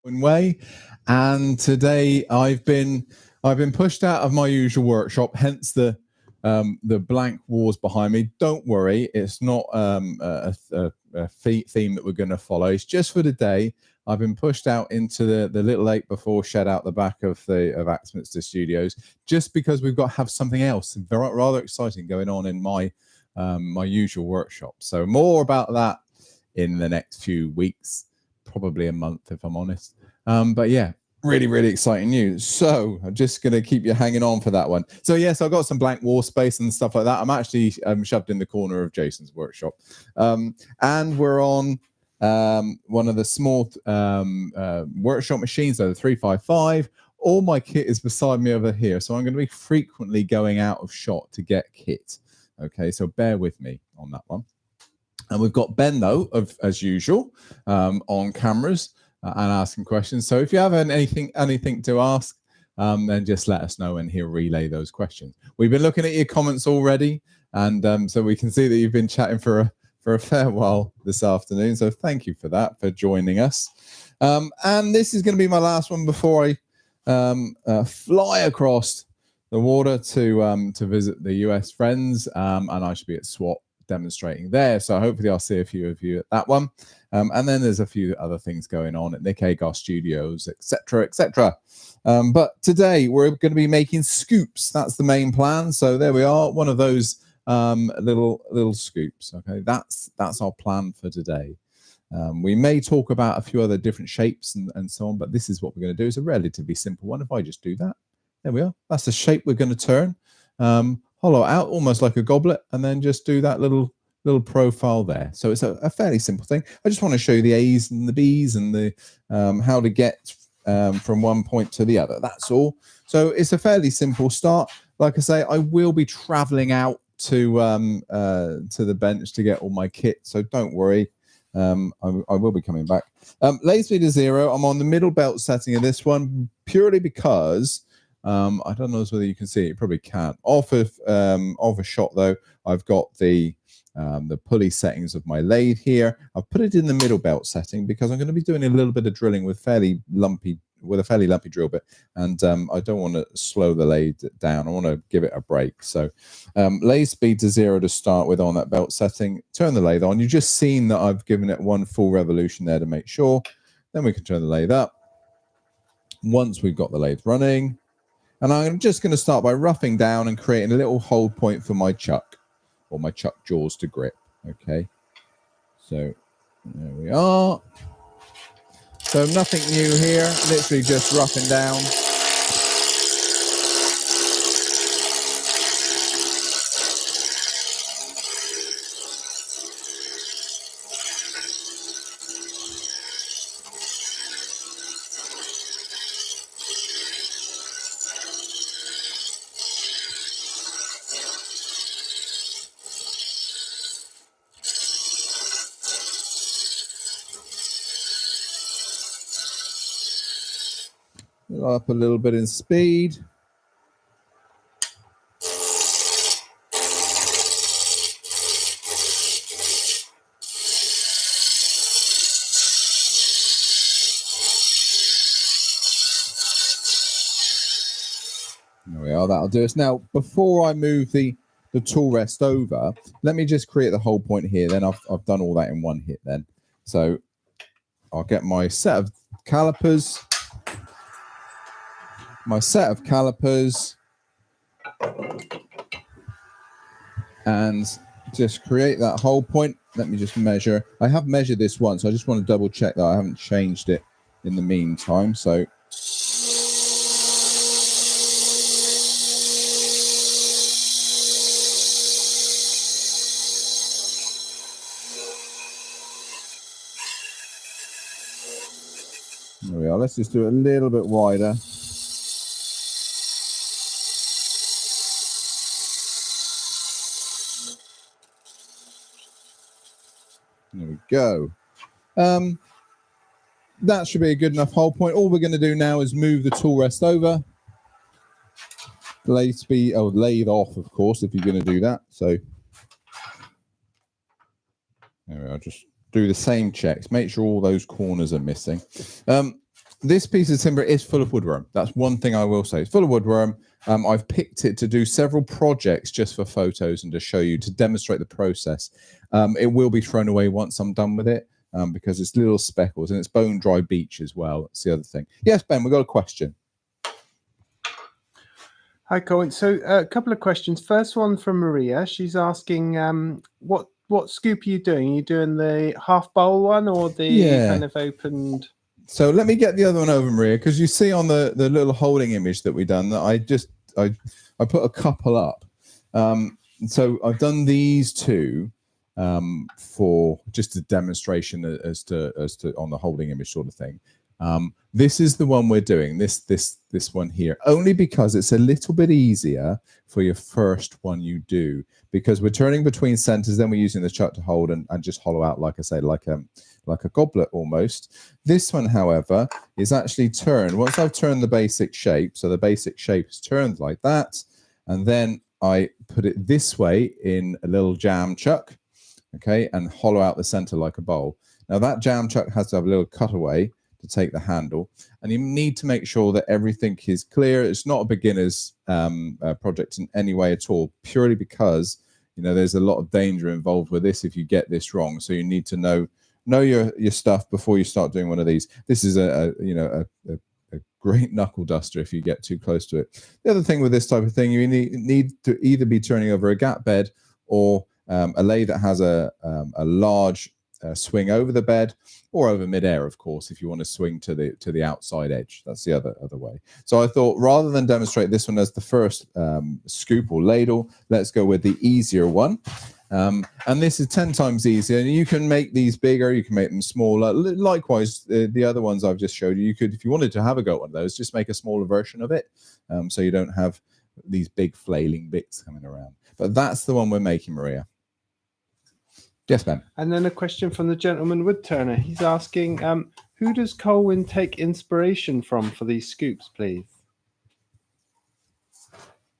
way, and today I've been pushed out of my usual workshop, hence the blank walls behind me. Don't worry, it's not a theme that we're going to follow. It's just for the day. I've been pushed out into the little 8x4 shed out the back of Axminster Studios, just because we've got to have something else rather exciting going on in my my usual workshop. So more about that in the next few weeks, probably a month if I'm honest. But yeah, really exciting news. So I'm just going to keep you hanging on for that one. So yes, I've got some blank wall space and stuff like that. I'm actually shoved in the corner of Jason's workshop, and we're on one of the small workshop machines, so the 355. All my kit is beside me over here, so I'm going to be frequently going out of shot to get kit. Okay, so bear with me on that one. And we've got Ben, though, as usual, on cameras and asking questions. So if you have anything to ask, then just let us know and he'll relay those questions. We've been looking at your comments already, and so we can see that you've been chatting for a fair while this afternoon. So thank you for that, for joining us. And this is going to be my last one before I fly across the water to visit the US friends, and I should be at SWAT demonstrating there, so hopefully I'll see a few of you at that one, and then there's a few other things going on at Nick Agar Studios, etc. But today we're going to be making scoops. That's the main plan. So there we are, one of those little scoops. Okay, that's our plan for today. We may talk about a few other different shapes and so on, but this is what we're going to do. It's a relatively simple one. If I just do that, there we are. That's the shape we're going to turn. Hollow out almost like a goblet, and then just do that little profile there. So it's a fairly simple thing. I just want to show you the A's and the B's and the how to get from one point to the other. That's all. So it's a fairly simple start. Like I say, I will be traveling out to the bench to get all my kit, so don't worry. I will be coming back. Lathe speed is 0. I'm on the middle belt setting of this one purely because I don't know whether you can see it. You probably can't. Off of a shot though, I've got the pulley settings of my lathe here. I've put it in the middle belt setting because I'm going to be doing a little bit of drilling with a fairly lumpy drill bit, and I don't want to slow the lathe down. I want to give it a break. So lathe speed to 0 to start with on that belt setting. Turn the lathe on. You've just seen that I've given it one full revolution there to make sure. Then we can turn the lathe up. Once we've got the lathe running, and I'm just going to start by roughing down and creating a little hold point for my chuck, or my chuck jaws to grip. Okay, so there we are. So nothing new here, literally just roughing down. Up a little bit in speed. There we are, that'll do us. Now, before I move the tool rest over, let me just create the whole point here. Then I've done all that in one hit then. So I'll get my set of calipers. And just create that whole point. Let me just measure. I have measured this once, so I just want to double check that I haven't changed it in the meantime. So there we are. Let's just do it a little bit wider. There we go. That should be a good enough hole point. All we're going to do now is move the tool rest over. Lathe speed, lathe off, of course, if you're going to do that. So there we are. Just do the same checks. Make sure all those corners are missing. this piece of timber is full of woodworm. That's one thing I will say. It's full of woodworm. I've picked it to do several projects just for photos and to show you, to demonstrate the process. It will be thrown away once I'm done with it because it's little speckles, and it's bone dry beech as well. That's the other thing. Yes, Ben, we've got a question. Hi, Colwin. So a couple of questions. First one from Maria. She's asking, what scoop are you doing? Are you doing the half bowl one or the kind of opened? So let me get the other one over, Maria, because you see on the little holding image that we done that I put a couple up. So I've done these two for just a demonstration as to on the holding image sort of thing. This is the one we're doing, this one here, only because it's a little bit easier for your first one you do, because we're turning between centers, then we're using the chuck to hold and just hollow out, like I say, like a goblet almost. This one, however, is actually turned. Once I've turned the basic shape, so the basic shape is turned like that, and then I put it this way in a little jam chuck, okay, and hollow out the center like a bowl. Now that jam chuck has to have a little cutaway to take the handle, and you need to make sure that everything is clear. It's not a beginner's project in any way at all, purely because, you know, there's a lot of danger involved with this if you get this wrong. So you need to know your stuff before you start doing one of these. This is a great knuckle duster if you get too close to it. The other thing with this type of thing, you need to either be turning over a gap bed or a lathe that has a large swing over the bed, or over midair, of course, if you want to swing to the outside edge. That's the other way. So I thought, rather than demonstrate this one as the first scoop or ladle, let's go with the easier one. And this is 10 times easier. And you can make these bigger, you can make them smaller. Likewise, the other ones I've just showed you, you could, if you wanted to have a go at one of those, just make a smaller version of it, so you don't have these big flailing bits coming around. But that's the one we're making, Maria. Yes, Ben. And then a question from the gentleman woodturner. He's asking, who does Colwin take inspiration from for these scoops, please?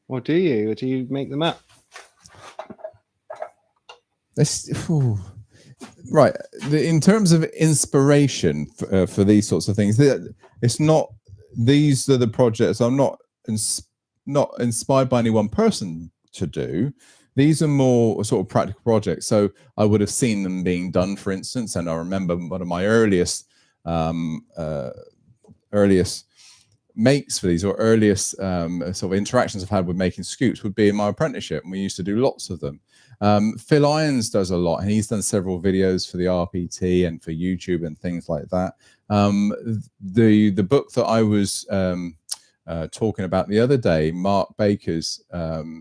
Or do you? Or do you make them up? Right. In terms of inspiration for these sorts of things, it's not. These are the projects I'm not inspired by any one person to do. These are more sort of practical projects. So I would have seen them being done, for instance, and I remember one of my earliest makes for these, or earliest sort of interactions I've had with making scoops, would be in my apprenticeship, and we used to do lots of them. Phil Irons does a lot, and he's done several videos for the RPT and for YouTube and things like that. The book that I was talking about the other day, Mark Baker's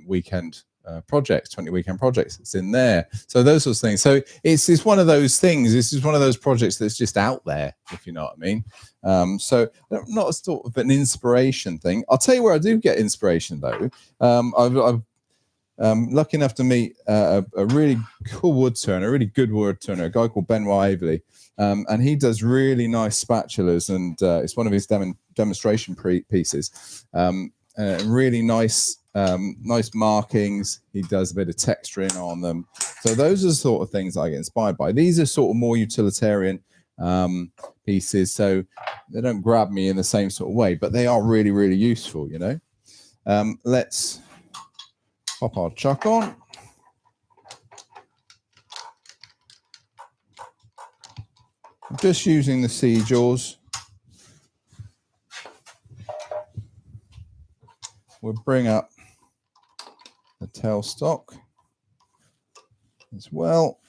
weekend projects, 20 weekend projects, it's in there. So those sorts of things. So it's one of those things. This is one of those projects that's just out there, if you know what I mean. So not a sort of an inspiration thing. I'll tell you where I do get inspiration though. I'm lucky enough to meet a really cool wood turner, a really good wood turner, a guy called Benoit Averley, and he does really nice spatulas, and it's one of his demonstration pieces. Really nice markings. He does a bit of texturing on them. So those are the sort of things I get inspired by. These are sort of more utilitarian pieces, so they don't grab me in the same sort of way, but they are really, really useful, you know. Let's pop our chuck on. I'm just using the C jaws. We'll bring up the tailstock as well,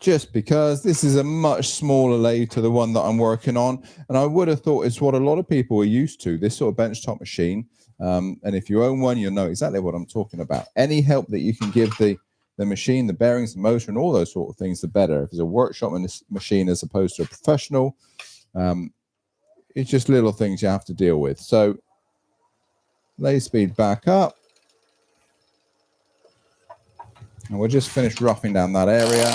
just because this is a much smaller lathe to the one that I'm working on, and I would have thought it's what a lot of people are used to, this sort of benchtop machine. And if you own one, you'll know exactly what I'm talking about. Any help that you can give the machine, the bearings, the motor, and all those sort of things, the better. If it's a workshop machine as opposed to a professional, it's just little things you have to deal with. So lathe speed back up, and we'll just finish roughing down that area.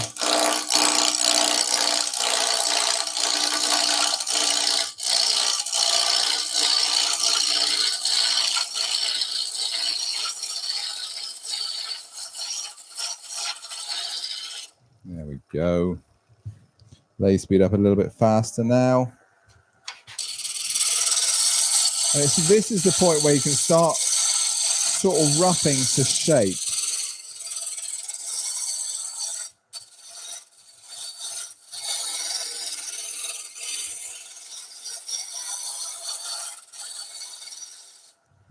There we go. Lathe speed up a little bit faster now. And this is the point where you can start sort of roughing to shape.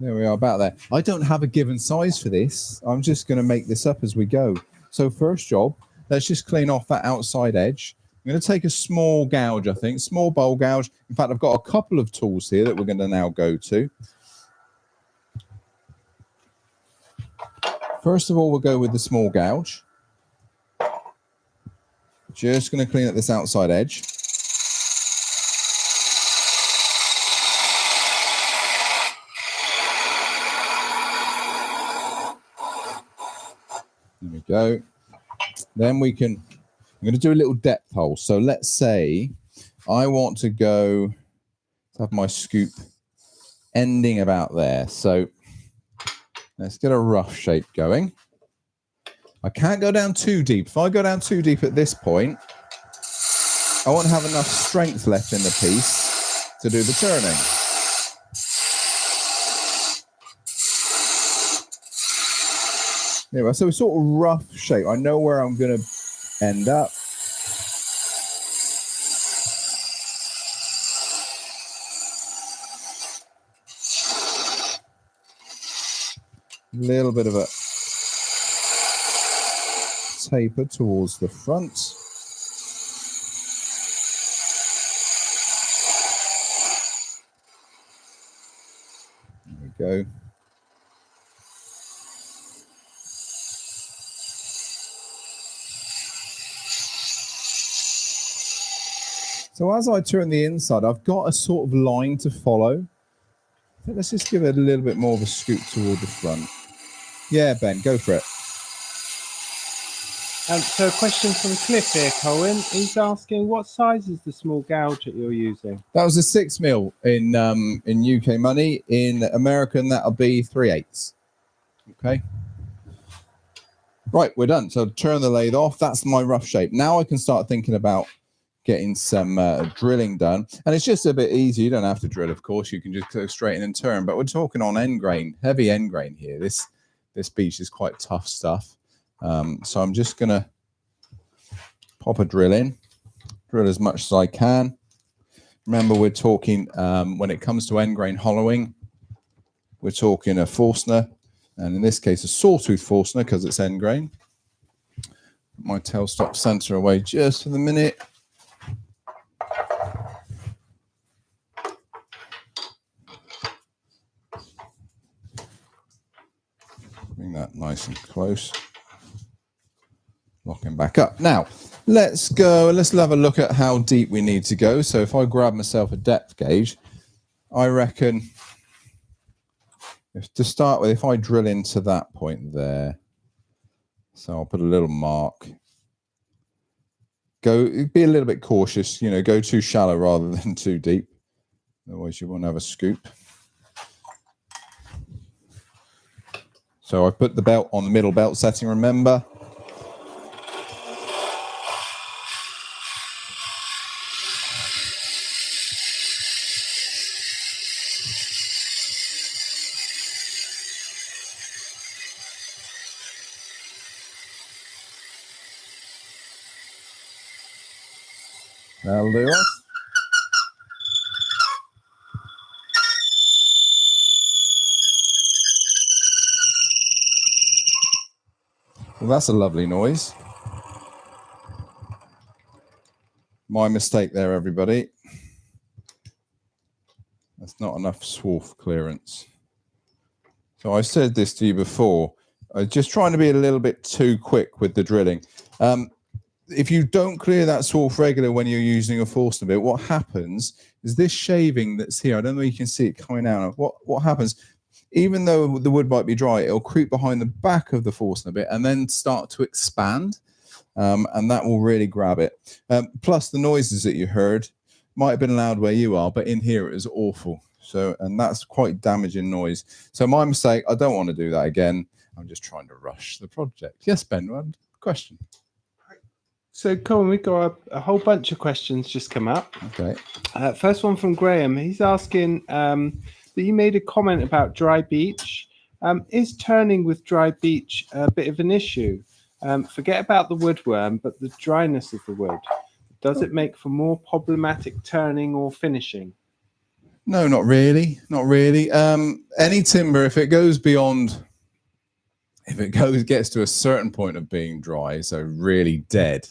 There we are, about there. I don't have a given size for this. I'm just going to make this up as we go. So first job, let's just clean off that outside edge. I'm going to take a small gouge, I think, small bowl gouge. In fact, I've got a couple of tools here that we're going to now go to. First of all, we'll go with the small gouge. Just going to clean up this outside edge. There we go. Then we can, I'm going to do a little depth hole. So let's say I want to go, have my scoop ending about there. So let's get a rough shape going. I can't go down too deep. If I go down too deep at this point, I won't have enough strength left in the piece to do the turning. Anyway, so it's sort of rough shape. I know where I'm going to end up. A little bit of a taper towards the front. There we go. So as I turn the inside, I've got a sort of line to follow. I think let's just give it a little bit more of a scoop toward the front. Yeah, Ben, go for it. So a question from Cliff here, Colwin. He's asking, what size is the small gouge that you're using? That was a 6mm in UK money. In American, that'll be 3/8. Okay. Right, we're done. So turn the lathe off. That's my rough shape. Now I can start thinking about getting some drilling done. And it's just a bit easy. You don't have to drill, of course. You can just go straight in and turn. But we're talking on end grain, heavy end grain here. This beach is quite tough stuff. So I'm just going to pop a drill in, drill as much as I can. Remember, we're talking, when it comes to end grain hollowing, we're talking a Forstner, and in this case, a sawtooth Forstner because it's end grain. My tailstop center away just for the minute. Bring that nice and close. Locking back up. Now, let's have a look at how deep we need to go. So if I grab myself a depth gauge, I reckon, to start with, if I drill into that point there, so I'll put a little mark. Be a little bit cautious, go too shallow rather than too deep. Otherwise you won't have a scoop. So I put the belt on the middle belt setting, remember. That'll do us. Well, that's a lovely noise. My mistake there, everybody. That's not enough swarf clearance. So I said this to you before. Just trying to be a little bit too quick with the drilling. If you don't clear that swarf regular when you're using a Forstner bit, what happens is this shaving that's here, I don't know if you can see it coming out. What happens, even though the wood might be dry, it'll creep behind the back of the Forstner bit and then start to expand, and that will really grab it. Plus the noises that you heard might have been loud where you are, but in here it was awful. So, and that's quite damaging noise. So my mistake, I don't want to do that again. I'm just trying to rush the project. Yes, Ben, one question. So, Colin, we've got a whole bunch of questions just come up. Okay. First one from Graham. He's asking that you made a comment about dry beech. Is turning with dry beech a bit of an issue? Forget about the woodworm, but the dryness of the wood. Does it make for more problematic turning or finishing? No, not really. Not really. Any timber, if it goes beyond, gets to a certain point of being dry, so really dead,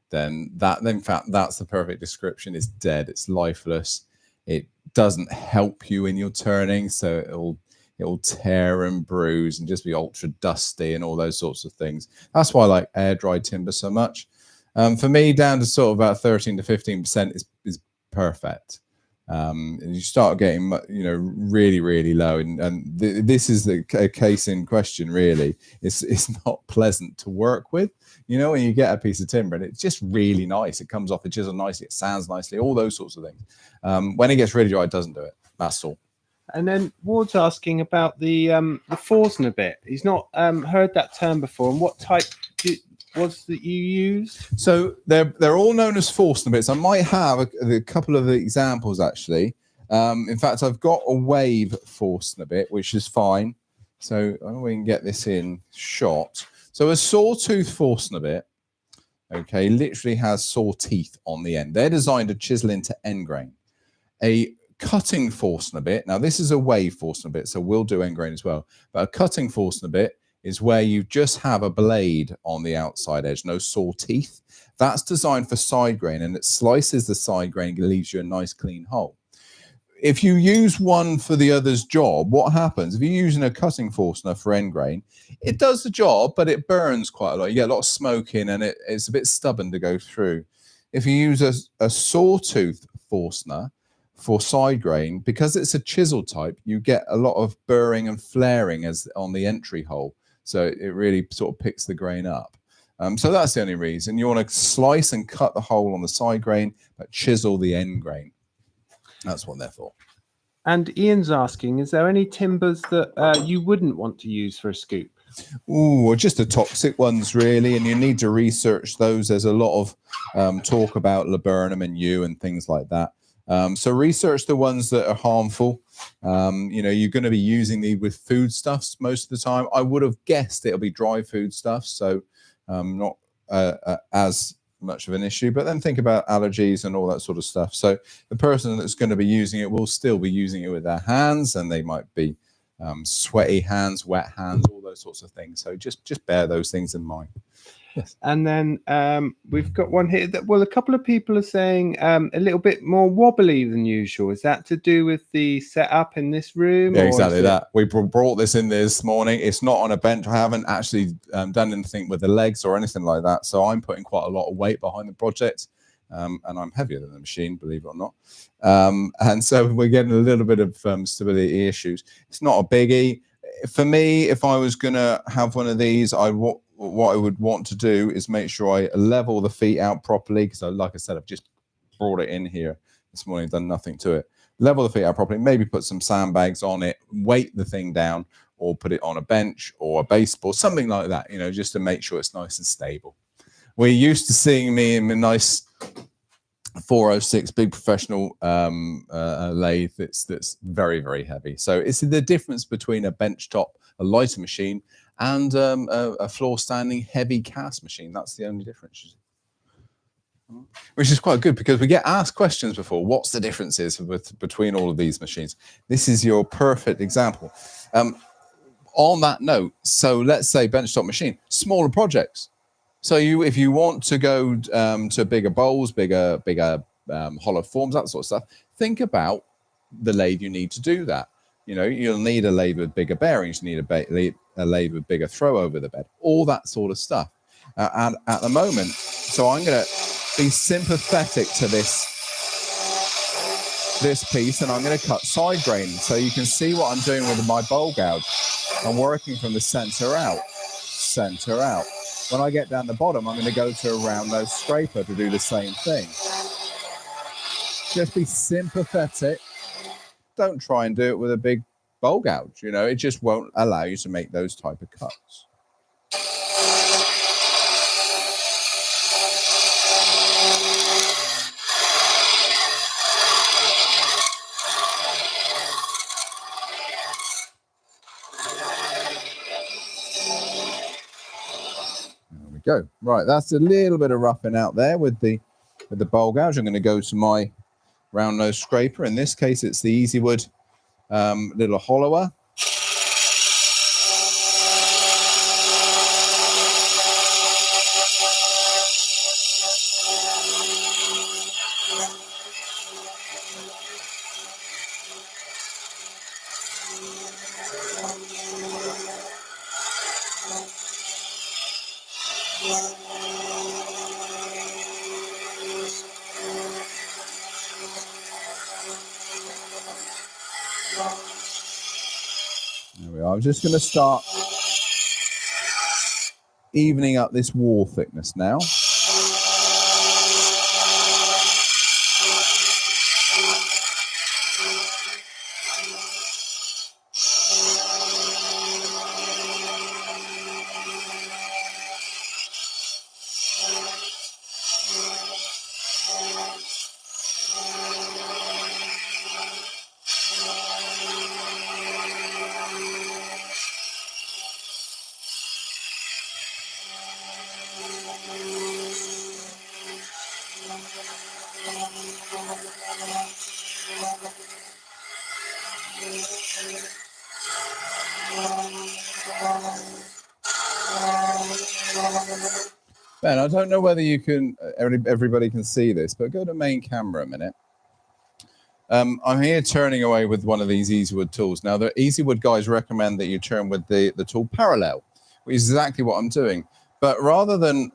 then in fact, that's the perfect description. It's dead. It's lifeless. It doesn't help you in your turning, so it'll tear and bruise and just be ultra dusty and all those sorts of things. That's why I like air dry timber so much. For me, down to sort of about 13 to 15% is perfect. And you start getting, really, really low, and this is a case in question. Really, it's not pleasant to work with. When you get a piece of timber and it's just really nice, it comes off the chisel nicely, it sounds nicely, all those sorts of things. When it gets really dry, it doesn't do it. That's all. And then Ward's asking about the Forstner bit. He's not heard that term before. And what type was that you used? So they're all known as Forstner bits. I might have a couple of examples actually. In fact, I've got a wave Forstner bit, which is fine. So we can get this in shot. So a sawtooth Forstner bit, okay, literally has saw teeth on the end. They're designed to chisel into end grain. A cutting Forstner bit, now this is a wave Forstner bit, so we'll do end grain as well. But a cutting Forstner bit is where you just have a blade on the outside edge, no saw teeth. That's designed for side grain, and it slices the side grain and leaves you a nice clean hole. If you use one for the other's job, what happens? If you're using a cutting Forstner for end grain, it does the job, but it burns quite a lot. You get a lot of smoke in, and it's a bit stubborn to go through. If you use a sawtooth Forstner for side grain, because it's a chisel type, you get a lot of burring and flaring as on the entry hole. So it really sort of picks the grain up. So that's the only reason. You want to slice and cut the hole on the side grain, but chisel the end grain. That's what they're for. And Ian's asking, is there any timbers that you wouldn't want to use for a scoop? Ooh, just the toxic ones, really. And you need to research those. There's a lot of talk about laburnum and yew and things like that. So research the ones that are harmful. You're going to be using these with foodstuffs most of the time. I would have guessed it'll be dry foodstuffs, so not as much of an issue. But then think about allergies and all that sort of stuff. So the person that's going to be using it will still be using it with their hands, and they might be sweaty hands, wet hands, all those sorts of things. So just bear those things in mind. Yes. And then we've got one here that, well, a couple of people are saying a little bit more wobbly than usual. Is that to do with the setup in this room? Yeah, exactly that. We brought this in this morning. It's not on a bench. I haven't actually done anything with the legs or anything like that. So I'm putting quite a lot of weight behind the project. And I'm heavier than the machine, believe it or not. And so we're getting a little bit of stability issues. It's not a biggie. For me, if I was going to have one of these, what I would want to do is make sure I level the feet out properly, because like I said, I've just brought it in here this morning, done nothing to it. Level the feet out properly, maybe put some sandbags on it, weight the thing down, or put it on a bench or a baseboard, something like that, just to make sure it's nice and stable. We're used to seeing me in a nice 406 big professional lathe that's very, very heavy. So it's the difference between a benchtop, a lighter machine, and a floor standing heavy cast machine. That's the only difference, which is quite good, because we get asked questions before, what's the differences between all of these machines? This is your perfect example. On that note, so let's say benchtop machine, smaller projects. So if you want to go to bigger bowls, bigger hollow forms, that sort of stuff, think about the lathe you need to do that. You'll need a lathe with bigger bearings, you need a lathe with bigger throw over the bed, all that sort of stuff. And at the moment, so I'm going to be sympathetic to this piece, and I'm going to cut side grain. So you can see what I'm doing with my bowl gouge. I'm working from the center out. When I get down the bottom, I'm going to go to a round nose scraper to do the same thing. Just be sympathetic. Don't try and do it with a big bowl gouge. It just won't allow you to make those type of cuts. go. Right, that's a little bit of roughing out there with the bowl gouge. I'm going to go to my round nose scraper. In this case, it's the Easy Wood little hollower. There we are. I'm just going to start evening up this wall thickness now. Ben, I don't know whether you can, everybody can see this, but go to main camera a minute. I'm here turning away with one of these Easy Wood tools. Now, the Easy Wood guys recommend that you turn with the tool parallel, which is exactly what I'm doing. But rather than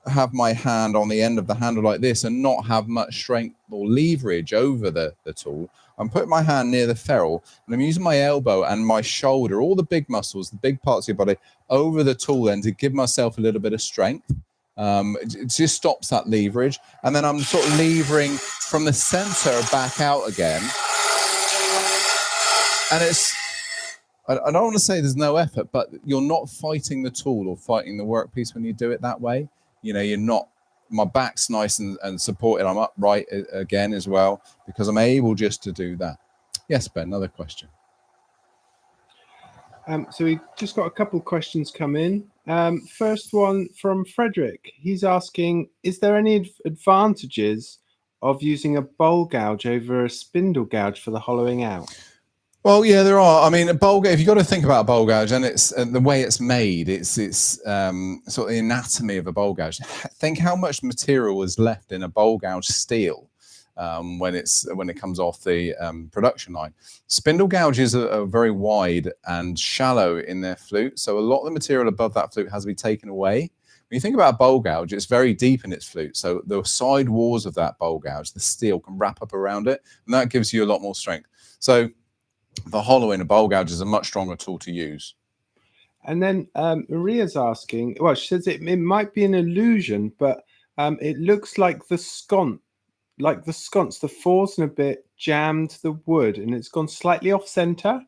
have my hand on the end of the handle like this and not have much strength or leverage over the tool, I'm putting my hand near the ferrule and I'm using my elbow and my shoulder, all the big muscles, the big parts of your body, over the tool then to give myself a little bit of strength. It just stops that leverage. And then I'm sort of levering from the center back out again. And it's, I don't want to say there's no effort, but you're not fighting the tool or fighting the workpiece when you do it that way. You know, you're not, my back's nice and supported. I'm upright again as well, because I'm able just to do that. Yes, Ben, another question. So we just got a couple of questions come in. First one from Frederick. He's asking, is there any advantages of using a bowl gouge over a spindle gouge for the hollowing out? Well, yeah, there are. I mean, a bowl gouge, if you've got to think about a bowl gouge and it's the way it's made, it's sort of the anatomy of a bowl gouge. Think how much material is left in a bowl gouge steel when it comes off the production line. Spindle gouges are very wide and shallow in their flute, so a lot of the material above that flute has to be taken away. When you think about a bowl gouge, it's very deep in its flute, so the side walls of that bowl gouge, the steel can wrap up around it, and that gives you a lot more strength. So the hollow in a bowl gouge is a much stronger tool to use. And then Maria's asking, well, she says it might be an illusion, but it looks like the sconce, the fore's a bit jammed the wood and it's gone slightly off center.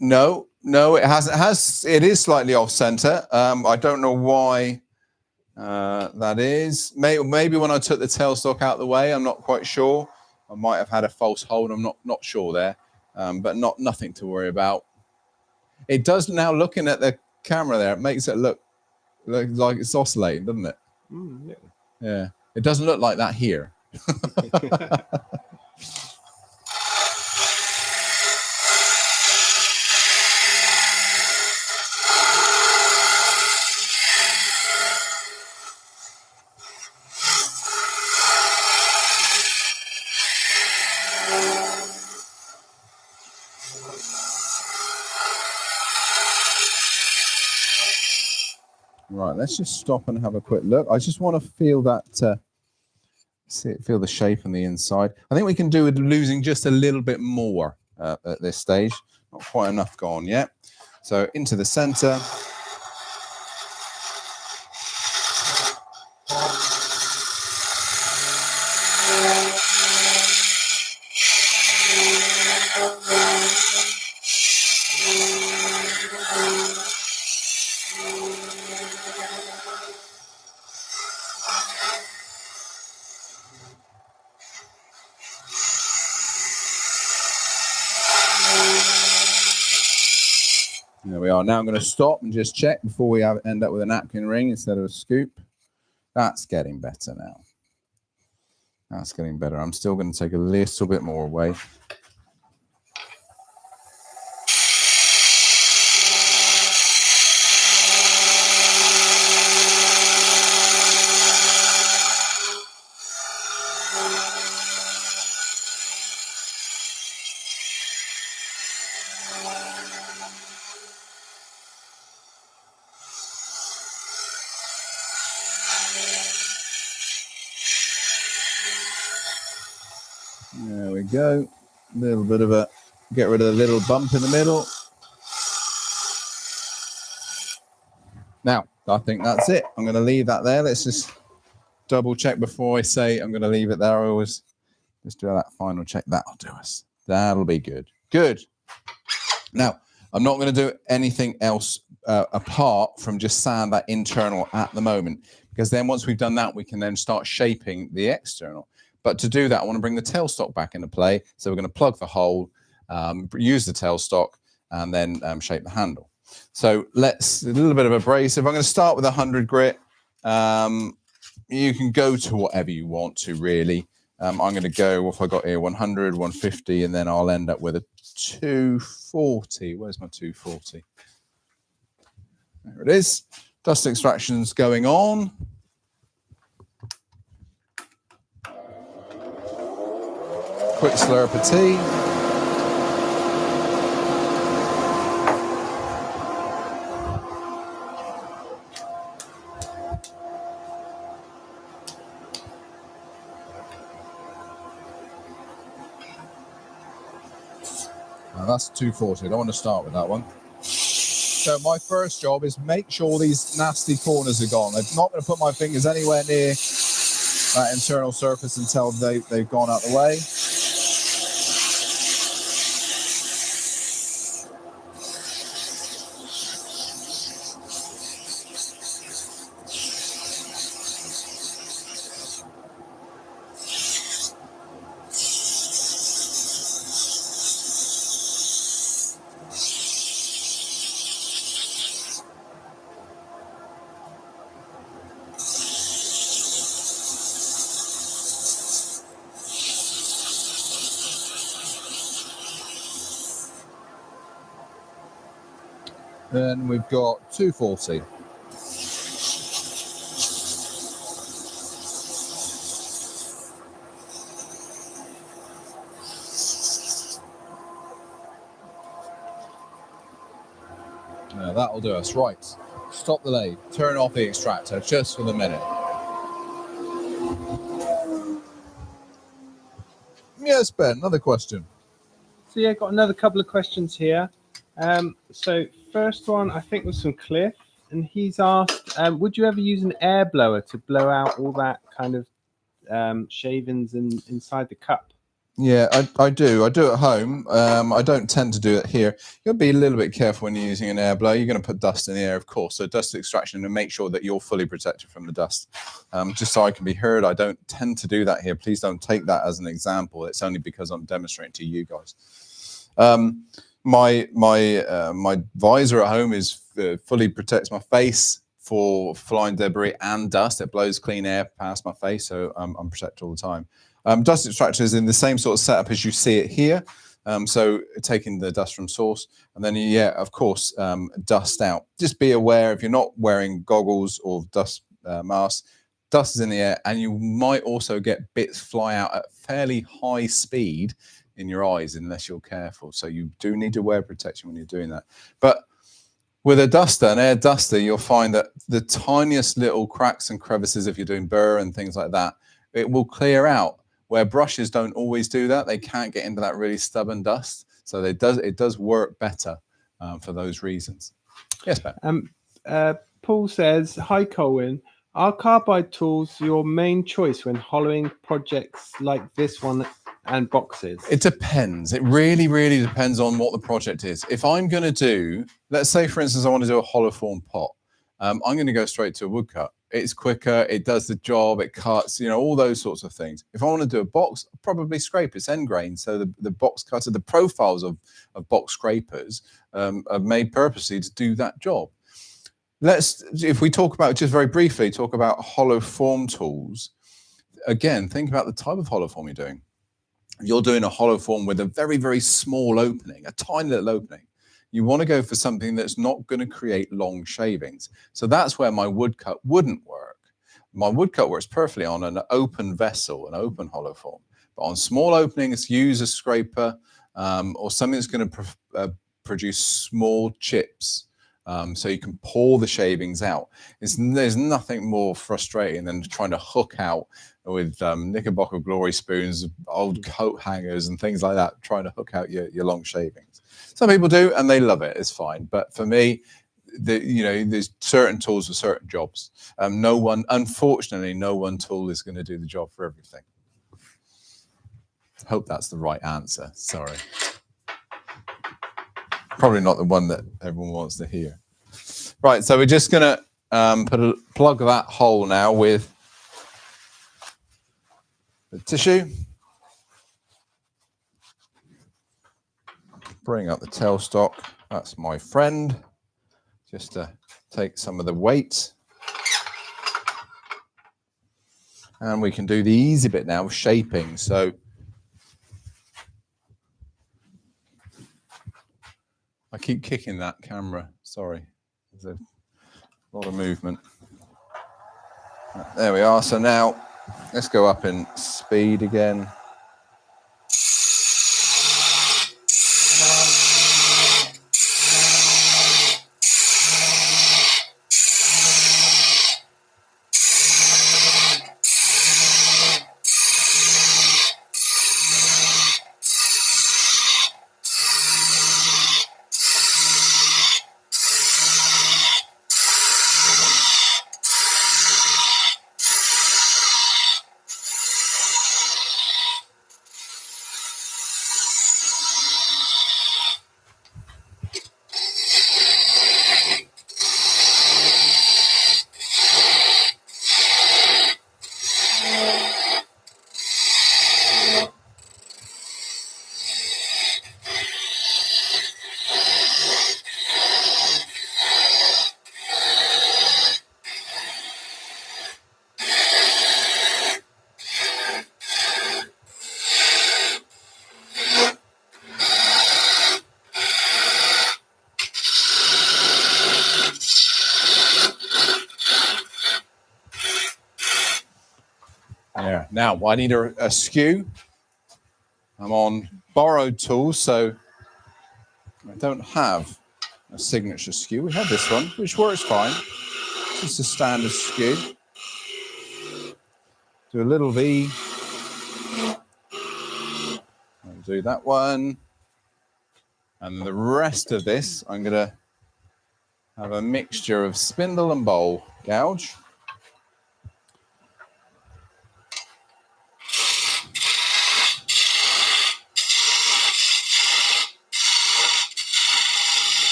No, it is slightly off center. I don't know why that is. Maybe when I took the tailstock out of the way, I'm not quite sure. I might have had a false hold. I'm not sure there. But nothing to worry about. It does now, looking at the camera there, it makes it look like it's oscillating, doesn't it? Yeah. Yeah. It doesn't look like that here. Right, let's just stop and have a quick look. I just want to feel that, feel the shape on the inside. I think we can do with losing just a little bit more at this stage. Not quite enough gone yet. So into the center. There we are. Now I'm going to stop and just check before we end up with a napkin ring instead of a scoop. That's getting better now. That's getting better. I'm still going to take a little bit more away. There we go. A little bit of a, get rid of the little bump in the middle. Now, I think that's it. I'm going to leave that there. Let's just double check before I say I'm going to leave it there. I always just do that final check. That'll do us. That'll be good. Good. Now, I'm not going to do anything else apart from just sand that internal at the moment, because then once we've done that, we can then start shaping the external. But to do that, I want to bring the tailstock back into play. So we're going to plug the hole, use the tailstock, and then shape the handle. So let's, a little bit of abrasive. I'm going to start with 100 grit. You can go to whatever you want to, really. I'm going to go, what have I got here? 100, 150, and then I'll end up with a 240. Where's my 240? There it is. Dust extraction's going on. Quick slurp of tea. Now that's 240. I don't want to start with that one. So my first job is make sure these nasty corners are gone. I'm not going to put my fingers anywhere near that internal surface until they've gone out the way. Then we've got 240. Now that'll do us. Right. Stop the lathe. Turn off the extractor just for the minute. Yes, Ben, another question. So yeah, got another couple of questions here. So first one, I think, was from Cliff, and he's asked, would you ever use an air blower to blow out all that kind of shavings inside the cup? Yeah, I do. I do at home. I don't tend to do it here. You'll be a little bit careful when you're using an air blower. You're going to put dust in the air, of course. So dust extraction, and make sure that you're fully protected from the dust. Just so I can be heard, I don't tend to do that here. Please don't take that as an example. It's only because I'm demonstrating to you guys. My visor at home is fully protects my face for flying debris and dust. It blows clean air past my face, so I'm protected all the time. Dust extractor is in the same sort of setup as you see it here. So taking the dust from source, and then, yeah, of course, dust out. Just be aware, if you're not wearing goggles or dust masks, dust is in the air, and you might also get bits fly out at fairly high speed in your eyes unless you're careful. So you do need to wear protection when you're doing that. But with a duster, an air duster, you'll find that the tiniest little cracks and crevices, if you're doing burr and things like that, it will clear out. Where brushes don't always do that, they can't get into that really stubborn dust. So it does work better for those reasons. Yes, Ben. Paul says, hi Colwin, are carbide tools your main choice when hollowing projects like this one and boxes? It depends. It really, really depends on what the project is. If I'm going to do, let's say, for instance, I want to do a hollow form pot, I'm going to go straight to a woodcut. it's quicker, it does the job, it cuts, you know, all those sorts of things. If I want to do a box, I'll probably scrape its end grain. So the box cutter, the profiles of box scrapers are made purposely to do that job. If we talk about, just very briefly, talk about hollow form tools. Again, think about the type of hollow form you're doing. If you're doing a hollow form with a very, very small opening, a tiny little opening, you want to go for something that's not going to create long shavings. So that's where my woodcut wouldn't work. My woodcut works perfectly on an open vessel, an open hollow form. But on small openings, use a scraper or something that's going to produce small chips. So you can pour the shavings out. There's nothing more frustrating than trying to hook out with Knickerbocker glory spoons, old coat hangers and things like that, trying to hook out your long shavings. Some people do, and they love it. It's fine. But for me, there's certain tools for certain jobs. Unfortunately, no one tool is going to do the job for everything. Hope that's the right answer. Sorry. Probably not the one that everyone wants to hear. Right, so we're just going to plug that hole now with the tissue. Bring up the tailstock. That's my friend. Just to take some of the weight. And we can do the easy bit now, shaping. So I keep kicking that camera. Sorry. There's a lot of movement. There we are. So now let's go up in speed again. There. Now I need a skew. I'm on borrowed tools, so I don't have a signature skew. We have this one, which works fine. Just a standard skew. Do a little V. I'll do that one. And the rest of this, I'm going to have a mixture of spindle and bowl gouge.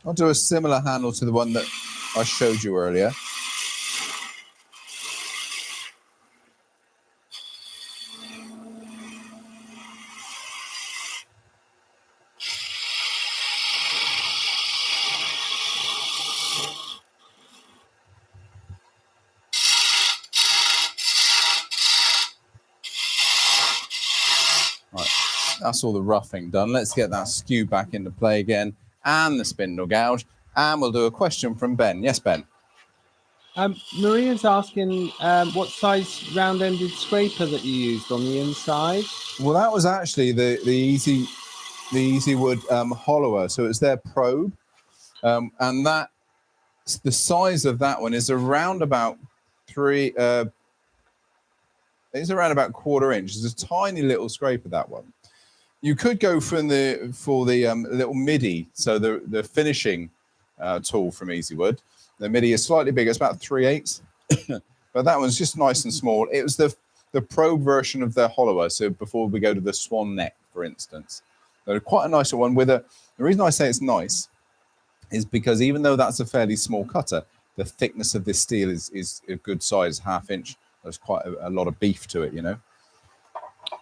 I'll do a similar handle to the one that I showed you earlier. Right, that's all the roughing done. Let's get that skew back into play again. And the spindle gouge, and we'll do a question from Ben. Yes, Ben. Maria's asking what size round-ended scraper that you used on the inside. Well, that was actually the easy wood hollower. So it's their probe, and that the size of that one is around about it's around about 1/4 inch. It's a tiny little scraper, that one. You could go for the little MIDI, so the finishing tool from Easywood. The MIDI is slightly bigger; it's about 3/8, but that one's just nice and small. It was the Pro version of the hollower. So before we go to the Swan Neck, for instance, so quite a nicer one. The reason I say it's nice is because even though that's a fairly small cutter, the thickness of this steel is a good size, 1/2 inch. There's quite a lot of beef to it, you know.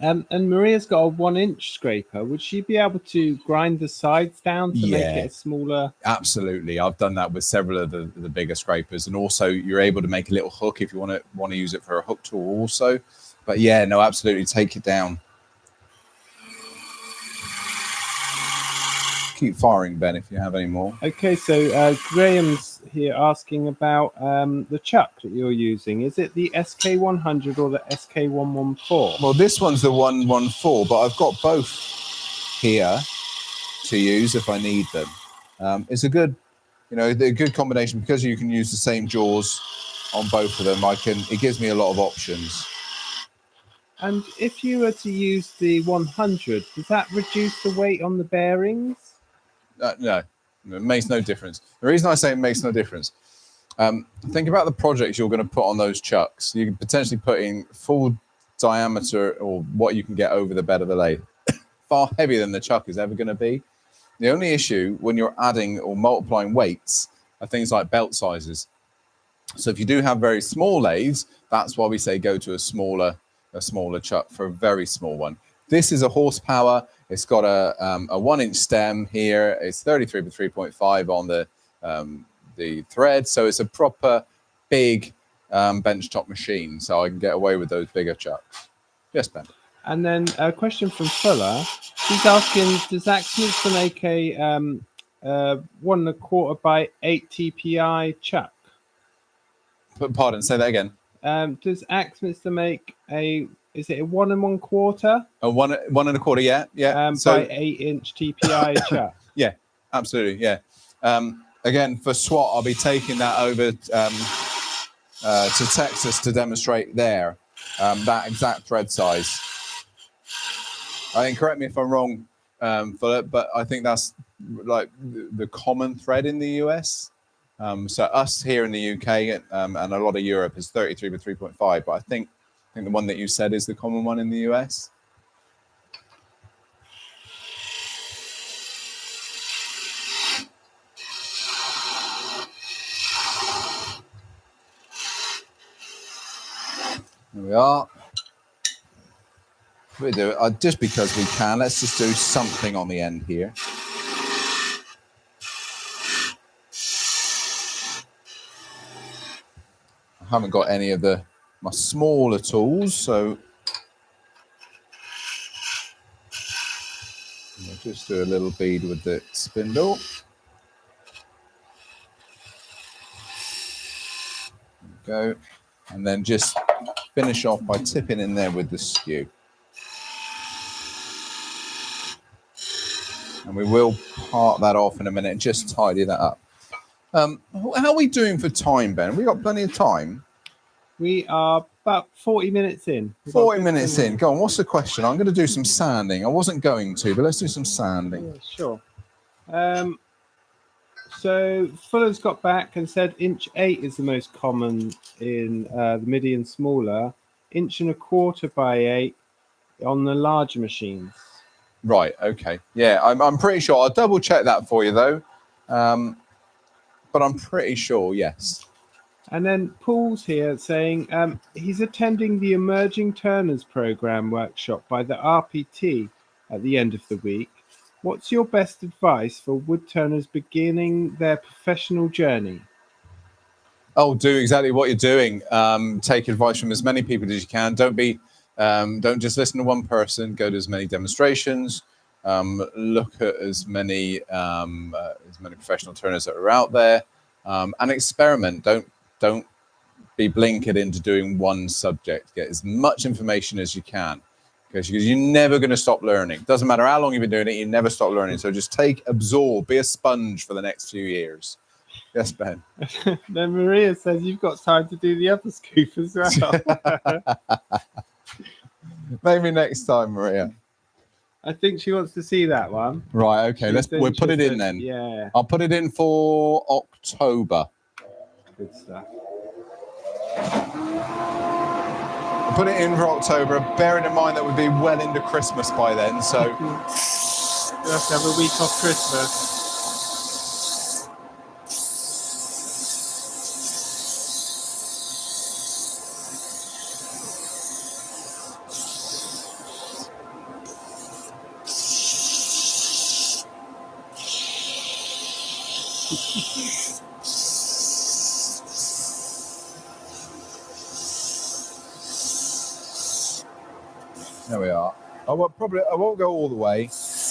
And Maria's got a 1-inch scraper. Would she be able to grind the sides down to make it a smaller? Absolutely. I've done that with several of the bigger scrapers, and also you're able to make a little hook if you want to use it for a hook tool also. But yeah, no, absolutely, take it down. Keep firing, Ben, if you have any more. Okay, so Graham's here asking about the chuck that you're using. Is it the SK100 or the SK114? Well, this one's the 114, but I've got both here to use if I need them. It's a good, a good combination because you can use the same jaws on both of them. It gives me a lot of options. And if you were to use the 100, does that reduce the weight on the bearings? No, it makes no difference. The reason I say it makes no difference, think about the projects you're going to put on those chucks. You can potentially put in full diameter or what you can get over the bed of the lathe. Far heavier than the chuck is ever going to be. The only issue when you're adding or multiplying weights are things like belt sizes. So if you do have very small lathes, that's why we say go to a smaller chuck for a very small one. This is a horsepower. It's got a 1-inch stem here. It's 33 by 3.5 on the thread. So it's a proper big benchtop machine. So I can get away with those bigger chucks. Yes, Ben. And then a question from Fuller. He's asking, does Axminster make a 1 1/4 by 8 TPI chuck? Pardon, say that again. Does Axminster make is it a 1 1/4? A 1 1/4, yeah. By 8-inch TPI chuck. Yeah, absolutely, yeah. Again, for SWAT, I'll be taking that over to Texas to demonstrate there that exact thread size. I think, correct me if I'm wrong, Philip, but I think that's like the common thread in the US. So us here in the UK and a lot of Europe is 33 by 3.5, but I think the one that you said is the common one in the US. There we are. We do it just because we can. Let's just do something on the end here. I haven't got any of my smaller tools, so I'll just do a little bead with the spindle. There we go. And then just finish off by tipping in there with the skew. And we will part that off in a minute and just tidy that up. How are we doing for time, Ben? We got plenty of time. We are about 40 minutes in. 40 minutes in. Go on, what's the question? I'm going to do some sanding. I wasn't going to, but let's do some sanding. Yeah, sure. So Fuller's got back and said 1/8 is the most common in the MIDI and smaller. 1 1/4 by 8 on the larger machines. Right, okay. Yeah, I'm pretty sure. I'll double check that for you, though. But I'm pretty sure, yes. And then Paul's here saying he's attending the Emerging Turners Program workshop by the RPT at the end of the week. What's your best advice for wood turners beginning their professional journey? Oh, do exactly what you're doing. Take advice from as many people as you can. Don't just listen to one person. Go to as many demonstrations. Look at as many professional turners that are out there, and experiment. Don't be blinkered into doing one subject. Get as much information as you can, because you're never going to stop learning. Doesn't matter how long you've been doing it, you never stop learning. So just absorb, be a sponge for the next few years. Yes, Ben. Then Maria says you've got time to do the other scoop as well. Maybe next time, Maria. I think she wants to see that one. Right, okay, we'll put it in then. Yeah. I'll put it in for October. Good stuff. I'll put it in for October, bearing in mind that we'll be well into Christmas by then, so... You'll have to have a week off Christmas. There we are. I won't go all the way.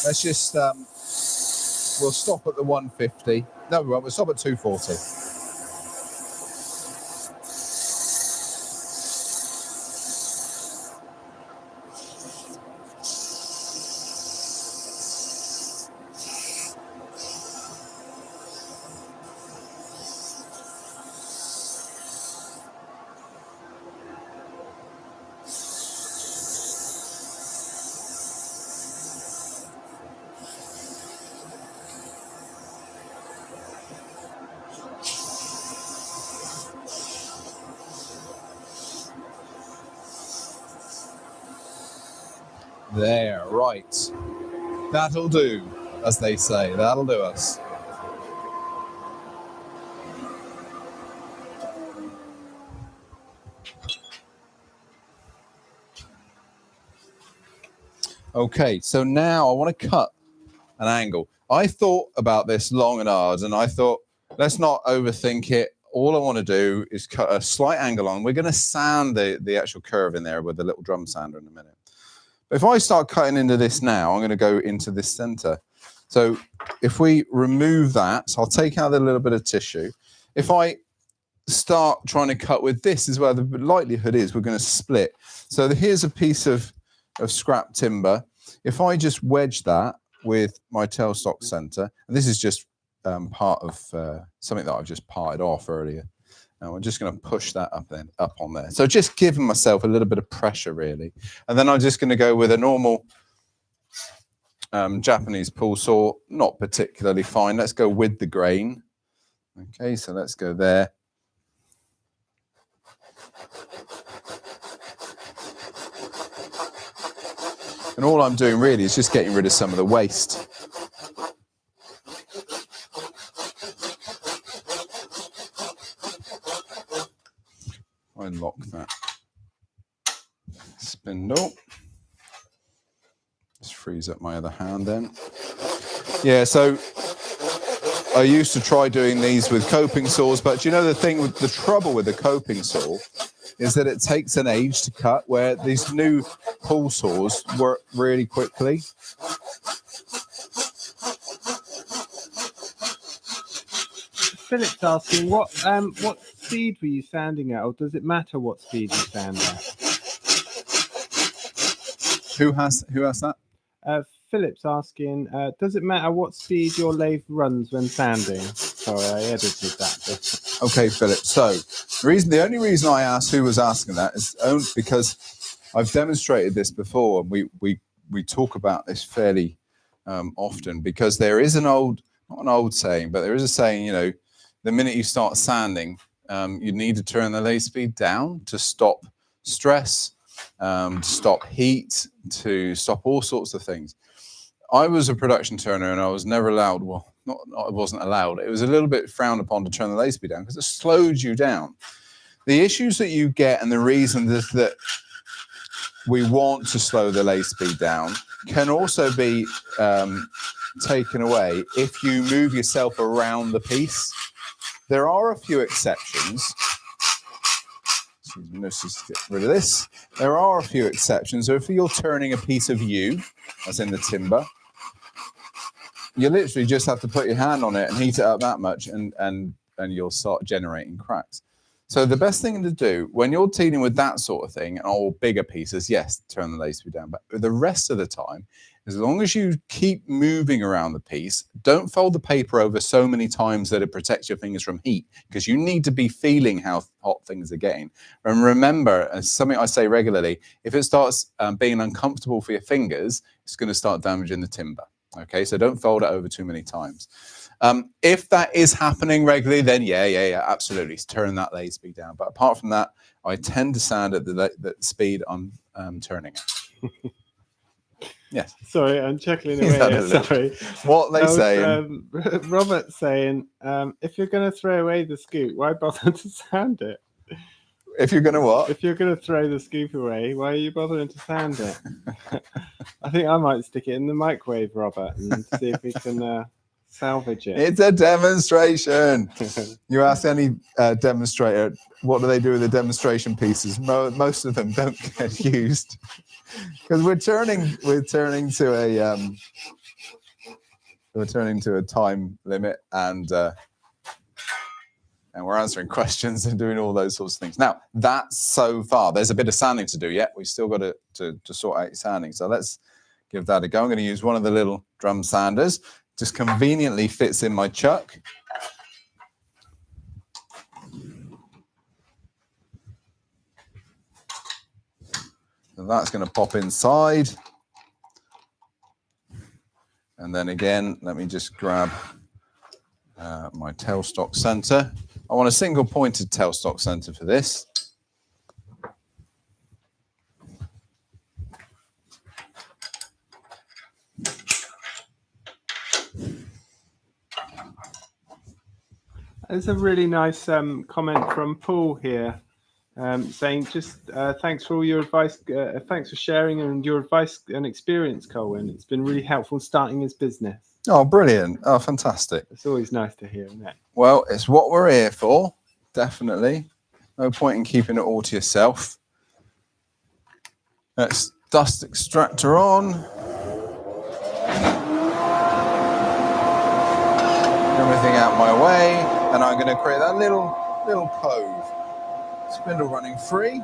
Let's just we'll stop at the 150. No, we won't. We'll stop at 240. There, right. That'll do, as they say. That'll do us. Okay, so now I want to cut an angle. I thought about this long and hard, and I thought, let's not overthink it. All I want to do is cut a slight angle on. We're going to sand the actual curve in there with the little drum sander in a minute. But if I start cutting into this now, I'm going to go into this center. So if we remove that, so I'll take out a little bit of tissue. If I start trying to cut with this as well, the likelihood is we're going to split. So here's a piece of scrap timber. If I just wedge that with my tailstock center, and this is just part of something that I've just parted off earlier. And we're just going to push that up on there. So just giving myself a little bit of pressure, really. And then I'm just going to go with a normal Japanese pull saw, not particularly fine. Let's go with the grain. Okay, so let's go there. And all I'm doing really is just getting rid of some of the waste. Unlock that spindle. Just frees up my other hand then. Yeah, so I used to try doing these with coping saws, but you know the trouble with the coping saw is that it takes an age to cut, where these new pull saws work really quickly. Philip's asking, what speed were you sanding at, or does it matter what speed you sand at? Who asked that? Philip's asking, does it matter what speed your lathe runs when sanding? Sorry, I edited that bit. Okay, Philip. So the only reason I asked who was asking that is only because I've demonstrated this before, and we talk about this fairly often, because there is not an old saying, but there is a saying, you know, the minute you start sanding, you need to turn the lathe speed down to stop stress, to stop heat, to stop all sorts of things. I was a production turner, and I was never allowed, well, not I wasn't allowed, it was a little bit frowned upon to turn the lathe speed down because it slowed you down. The issues that you get and the reason that we want to slow the lathe speed down can also be taken away if you move yourself around the piece. There are a few exceptions. Excuse me, let's just get rid of this. There are a few exceptions. So if you're turning a piece of yew, as in the timber, you literally just have to put your hand on it and heat it up that much, and you'll start generating cracks. So the best thing to do when you're dealing with that sort of thing, and all bigger pieces, yes, turn the lathe speed down. But the rest of the time, As long as you keep moving around the piece, don't fold the paper over so many times that it protects your fingers from heat, because you need to be feeling how hot things are getting. And remember, as something I say regularly, if it starts being uncomfortable for your fingers, it's going to start damaging the timber. Okay, so don't fold it over too many times. If that is happening regularly, then yeah, absolutely, turn that lathe speed down. But apart from that, I tend to sand at the speed I'm turning at. Yes. Sorry, I'm chuckling away. Sorry. What they saying? Robert saying, if you're going to throw away the scoop, why bother to sand it? If you're going to what? If you're going to throw the scoop away, why are you bothering to sand it? I think I might stick it in the microwave, Robert, and see if we can salvage it. It's a demonstration. You ask any demonstrator, what do they do with the demonstration pieces? Most of them don't get used, because we're turning to a time limit, and we're answering questions and doing all those sorts of things. Now, that's so far. There's a bit of sanding to do yet. We've still got to sort out sanding. So let's give that a go. I'm going to use one of the little drum sanders. Just conveniently fits in my chuck. So that's going to pop inside. And then again, let me just grab my tailstock center. I want a single pointed tailstock center for this. There's a really nice comment from Paul here, saying just thanks for all your advice. Thanks for sharing and your advice and experience, Colwin. It's been really helpful starting his business. Oh, brilliant. Oh, fantastic. It's always nice to hear, isn't it? Well, it's what we're here for, definitely. No point in keeping it all to yourself. Let's dust extractor on. Everything out my way, and I'm going to create that little cove. Spindle running free.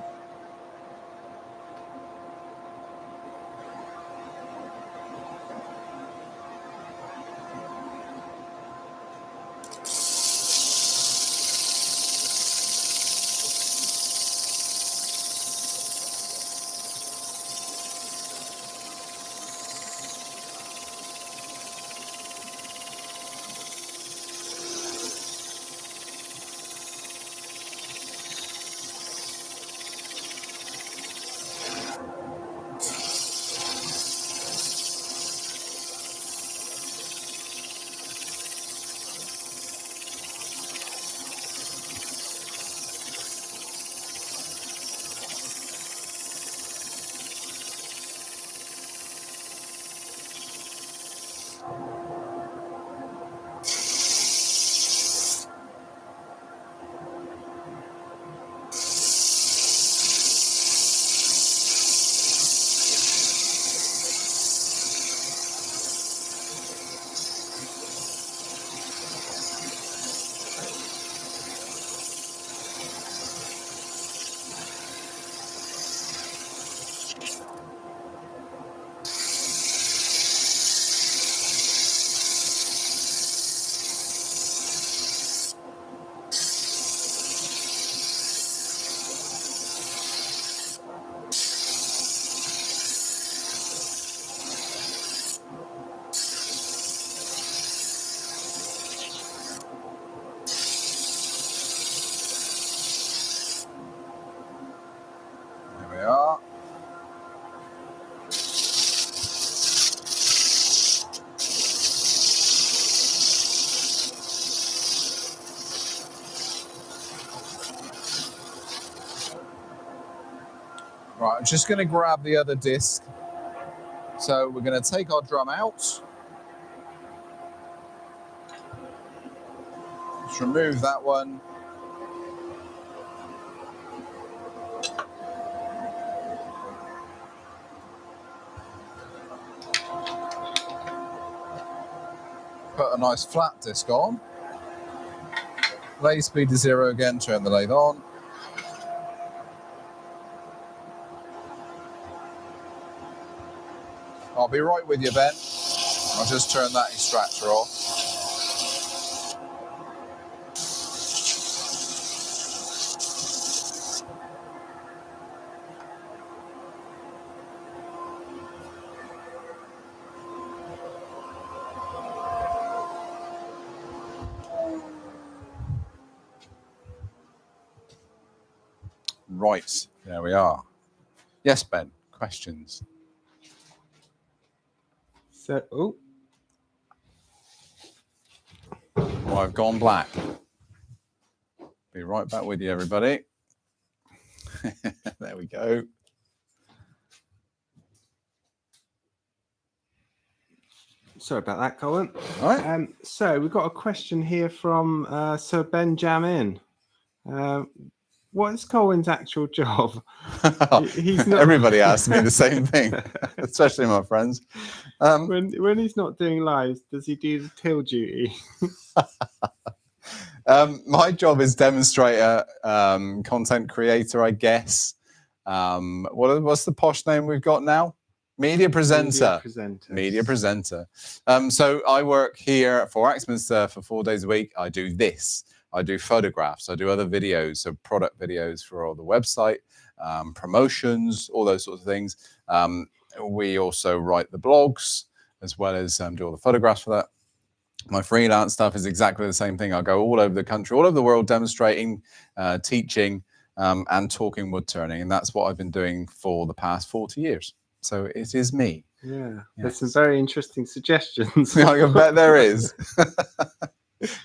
Right, I'm just going to grab the other disc. So we're going to take our drum out. Just remove that one. Put a nice flat disc on. Lathe speed to 0 again, turn the lathe on. I'll be right with you, Ben. I'll just turn that extractor off. Right, there we are. Yes, Ben, questions? So, oh, Well, I've gone black. Be right back with you, everybody. There we go. sorry about that, Colin. All right. So we've got a question here from Sir Benjamin. What is Colwin's actual job? He's not... Everybody asks me the same thing, especially my friends. When he's not doing lives, does he do the till duty? My job is demonstrator, content creator, I guess. What's the posh name we've got now? Media presenter. Media presenter. So I work here for Axminster for 4 days a week. I do this. I do photographs. I do other videos, so product videos for all the website, promotions, all those sorts of things. We also write the blogs as well as do all the photographs for that. My freelance stuff is exactly the same thing. I go all over the country, all over the world, demonstrating, teaching, and talking wood turning. And that's what I've been doing for the past 40 years. So it is me. Yeah, yes. There's some very interesting suggestions. I bet there is.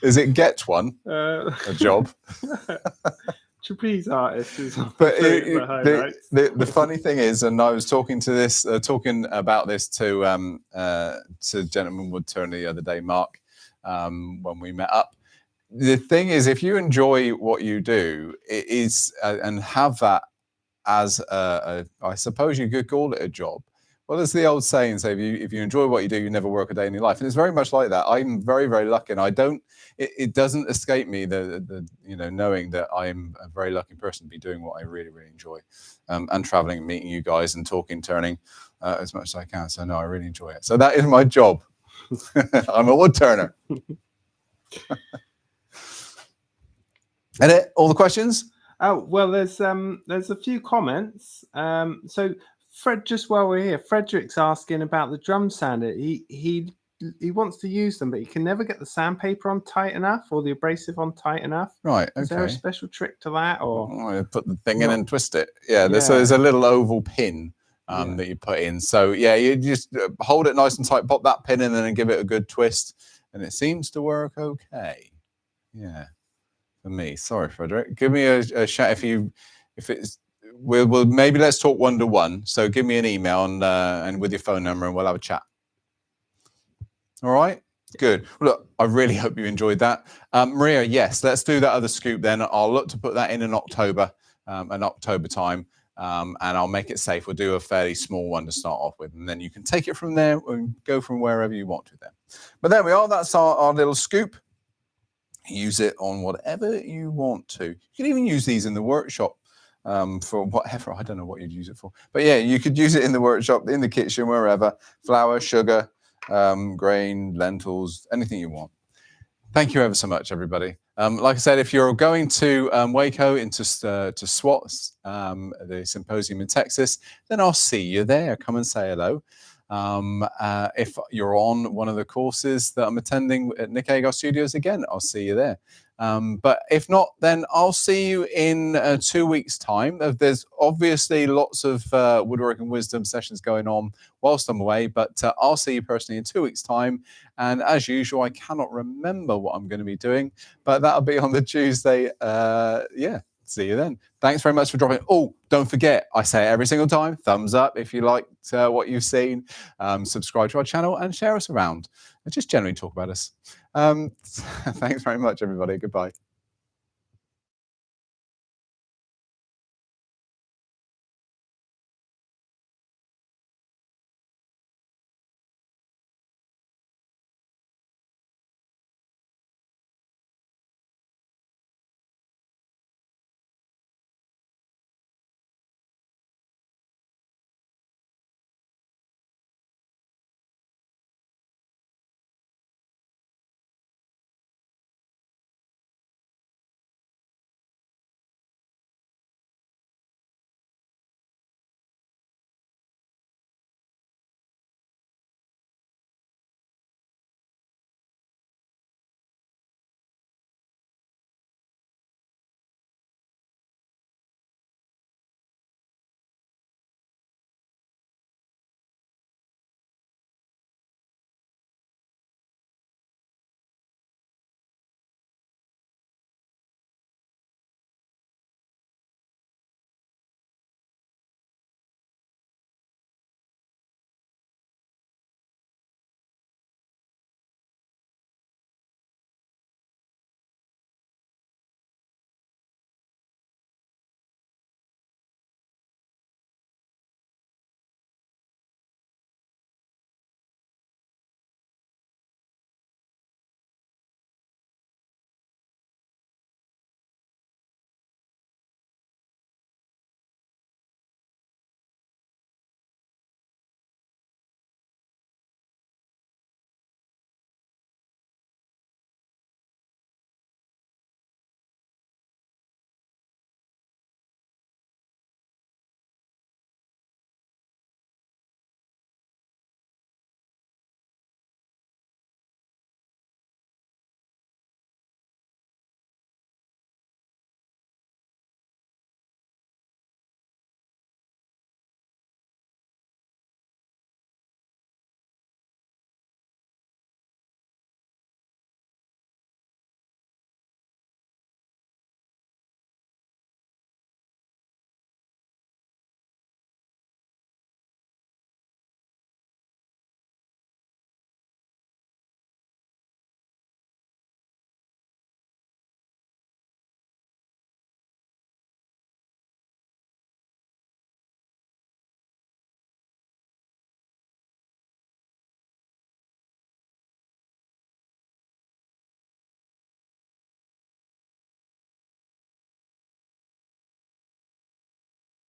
Is it get one? A job? Trapeze artist is but the funny thing is, and I was talking about this to Gentleman Wood Turner the other day, Mark, when we met up. The thing is, if you enjoy what you do, it is and have that as I suppose you could call it a job. Well, there's the old saying, say, if you enjoy what you do, you never work a day in your life. And it's very much like that. I'm very, very lucky, and I don't. It doesn't escape me the knowing that I'm a very lucky person to be doing what I really, really enjoy, and traveling and meeting you guys and talking, turning as much as I can. So no, I really enjoy it. So that is my job. I'm a wood turner. And all the questions? Oh well, there's a few comments. So Fred, just while we're here, Frederick's asking about the drum sander. He wants to use them, but he can never get the sandpaper on tight enough or the abrasive on tight enough. Right. Okay. Is there a special trick to that, or put the thing in and twist it? Yeah. There's a little oval pin that you put in. So yeah, you just hold it nice and tight, pop that pin in, and then give it a good twist, and it seems to work okay. Yeah. For me, sorry, Frederick. Give me a shout if it's. We'll maybe let's talk one-to-one. So give me an email and with your phone number, and we'll have a chat. All right, good. Well, look, I really hope you enjoyed that. Maria, yes, let's do that other scoop then. I'll look to put that in October, an October time, and I'll make it safe. We'll do a fairly small one to start off with, and then you can take it from there and go from wherever you want to then. But there we are. That's our little scoop. Use it on whatever you want to. You can even use these in the workshop. For whatever, I don't know what you'd use it for, but yeah, you could use it in the workshop, in the kitchen, wherever. Flour, sugar, grain, lentils, anything you want. Thank you ever so much, everybody. Like I said, if you're going to Waco to SWATS, the symposium in Texas, then I'll see you there. Come and say hello. If you're on one of the courses that I'm attending at Nick Agar Studios, again, I'll see you there. But if not, then I'll see you in 2 weeks' time. There's obviously lots of woodworking wisdom sessions going on whilst I'm away, but I'll see you personally in 2 weeks' time. And as usual, I cannot remember what I'm going to be doing, but that'll be on the Tuesday. Yeah. See you then. Thanks very much for dropping. Oh, don't forget, I say it every single time, thumbs up if you liked what you've seen. Subscribe to our channel and share us around. And just generally talk about us. Thanks very much, everybody. Goodbye.